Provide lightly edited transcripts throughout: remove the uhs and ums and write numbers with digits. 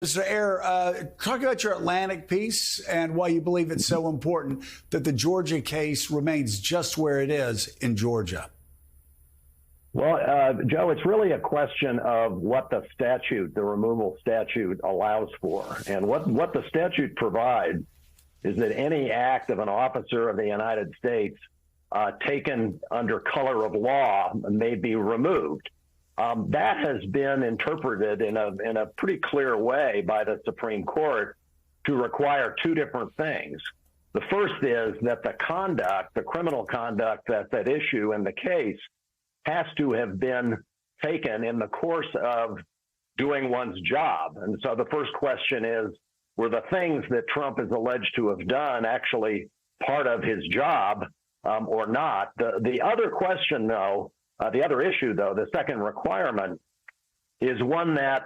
Mr. Ayer, talk about your Atlantic piece and why you believe it's so important that the Georgia case remains just where it is in Georgia. Well, Joe, it's really a question of what the statute, the removal statute, allows for. And what the statute provides is that any act of an officer of the United States taken under color of law may be removed. That has been interpreted in a pretty clear way by the Supreme Court to require two different things. The first is that the conduct, the criminal conduct that's at issue in the case, has to have been taken in the course of doing one's job. And so the first question is, were the things that Trump is alleged to have done actually part of his job or not? The other question, though, the other issue, though, the second requirement is one that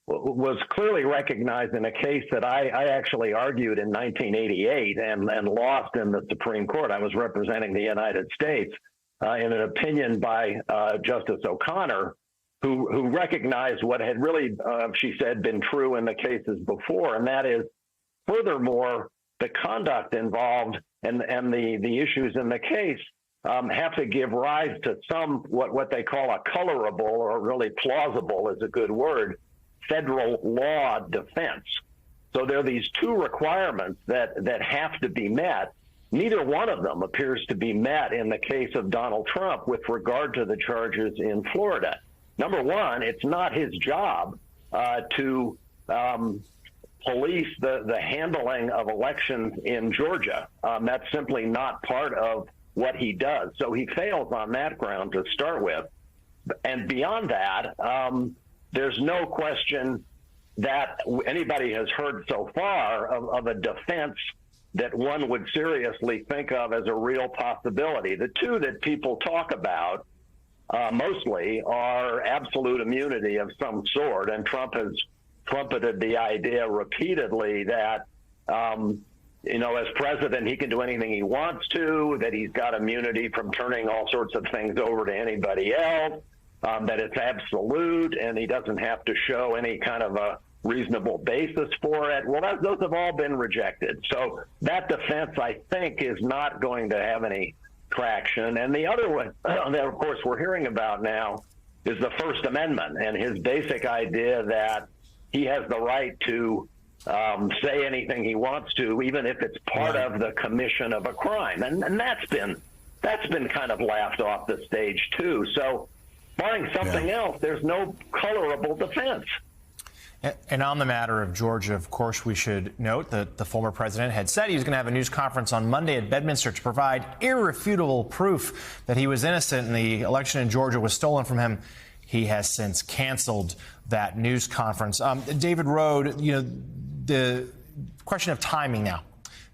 was clearly recognized in a case that I actually argued in 1988 and lost in the Supreme Court. I was representing the United States in an opinion by Justice O'Connor, who recognized what had really, she said, been true in the cases before, and that is, furthermore, the conduct involved and the issues in the case have to give rise to some what they call a colorable, or really plausible is a good word, federal law defense. So there are these two requirements that have to be met. Neither one of them appears to be met in the case of Donald Trump with regard to the charges in Florida. Number one, it's not his job to police the handling of elections in Georgia. That's simply not part of what he does. So he fails on that ground to start with. And beyond that, there's no question that anybody has heard so far of a defense that one would seriously think of as a real possibility. The two that people talk about mostly are absolute immunity of some sort, and Trump has trumpeted the idea repeatedly that, as president, he can do anything he wants to, that he's got immunity from turning all sorts of things over to anybody else, that it's absolute, and he doesn't have to show any kind of a reasonable basis for it. Well, those have all been rejected. So that defense, I think, is not going to have any traction. And the other one that, of course, we're hearing about now is the First Amendment and his basic idea that he has the right to say anything he wants to, even if it's part of the commission of a crime. And that's been kind of laughed off the stage, too. So barring something else, there's no colorable defense. And on the matter of Georgia, of course, we should note that the former president had said he was going to have a news conference on Monday at Bedminster to provide irrefutable proof that he was innocent and the election in Georgia was stolen from him. He has since canceled that news conference. David Rohde, the question of timing now.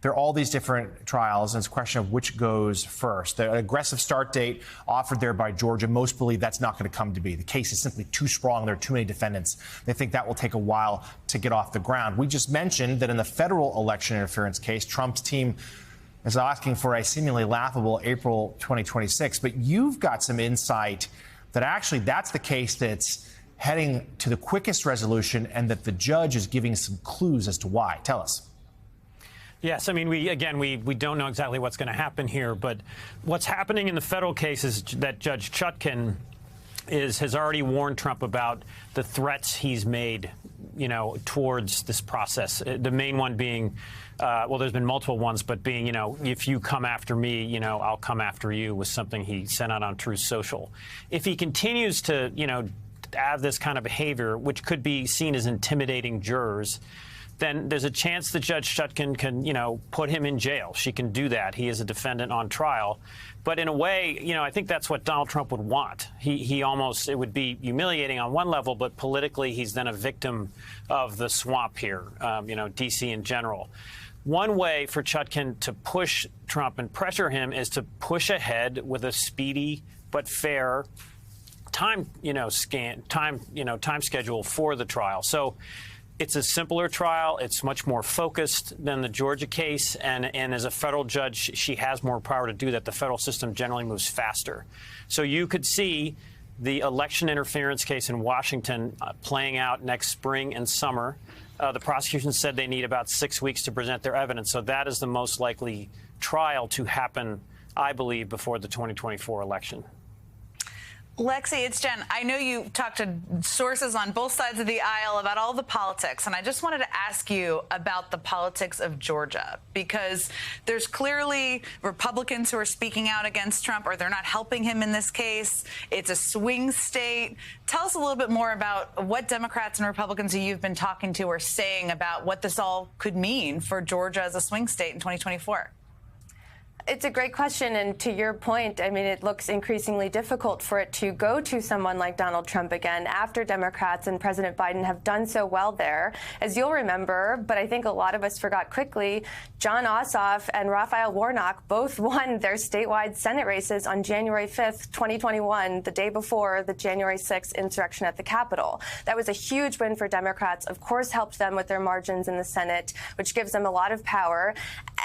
There are all these different trials, and it's a question of which goes first. The aggressive start date offered there by Georgia, most believe that's not going to come to be. The case is simply too strong. There are too many defendants. They think that will take a while to get off the ground. We just mentioned that in the federal election interference case, Trump's team is asking for a seemingly laughable April 2026. But you've got some insight that actually that's the case that's heading to the quickest resolution and that the judge is giving some clues as to why. Tell us. Yes, I mean, we don't know exactly what's going to happen here, but what's happening in the federal case is that Judge Chutkan has already warned Trump about the threats he's made, towards this process. The main one being, there's been multiple ones, but being, if you come after me, I'll come after you, was something he sent out on Truth Social. If he continues to, have this kind of behavior, which could be seen as intimidating jurors, then there's a chance that Judge Chutkan can, put him in jail. She can do that. He is a defendant on trial. But in a way, I think that's what Donald Trump would want. It would be humiliating on one level, but politically he's then a victim of the swamp here, D.C. in general. One way for Chutkan to push Trump and pressure him is to push ahead with a speedy but fair time schedule for the trial. So it's a simpler trial. It's much more focused than the Georgia case. And as a federal judge, she has more power to do that. The federal system generally moves faster. So you could see the election interference case in Washington playing out next spring and summer. The prosecution said they need about 6 weeks to present their evidence. So that is the most likely trial to happen, I believe, before the 2024 election. Lexi, it's Jen. I know you talked to sources on both sides of the aisle about all the politics, and I just wanted to ask you about the politics of Georgia, because there's clearly Republicans who are speaking out against Trump, or they're not helping him in this case. It's a swing state. Tell us a little bit more about what Democrats and Republicans who you've been talking to are saying about what this all could mean for Georgia as a swing state in 2024. It's a great question. And to your point, I mean, it looks increasingly difficult for it to go to someone like Donald Trump again after Democrats and President Biden have done so well there. As you'll remember, but I think a lot of us forgot quickly, Jon Ossoff and Raphael Warnock both won their statewide Senate races on January 5th, 2021, the day before the January 6th insurrection at the Capitol. That was a huge win for Democrats, of course, helped them with their margins in the Senate, which gives them a lot of power.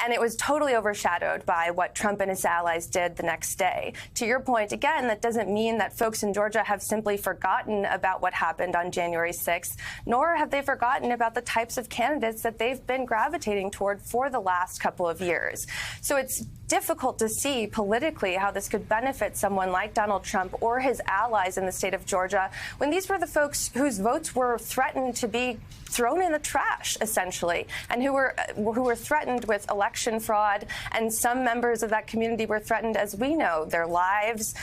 And it was totally overshadowed by what Trump and his allies did the next day. To your point, again, that doesn't mean that folks in Georgia have simply forgotten about what happened on January 6th, nor have they forgotten about the types of candidates that they've been gravitating toward for the last couple of years. So it's difficult to see politically how this could benefit someone like Donald Trump or his allies in the state of Georgia, when these were the folks whose votes were threatened to be thrown in the trash, essentially, and who were threatened with election fraud. And some members of that community were threatened, as we know, their lives,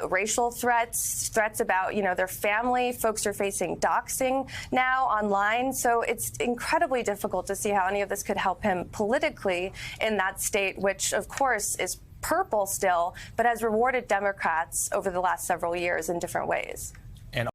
racial threats about, their family. Folks are facing doxing now online. So it's incredibly difficult to see how any of this could help him politically in that state, which, of course, is purple still, but has rewarded Democrats over the last several years in different ways. And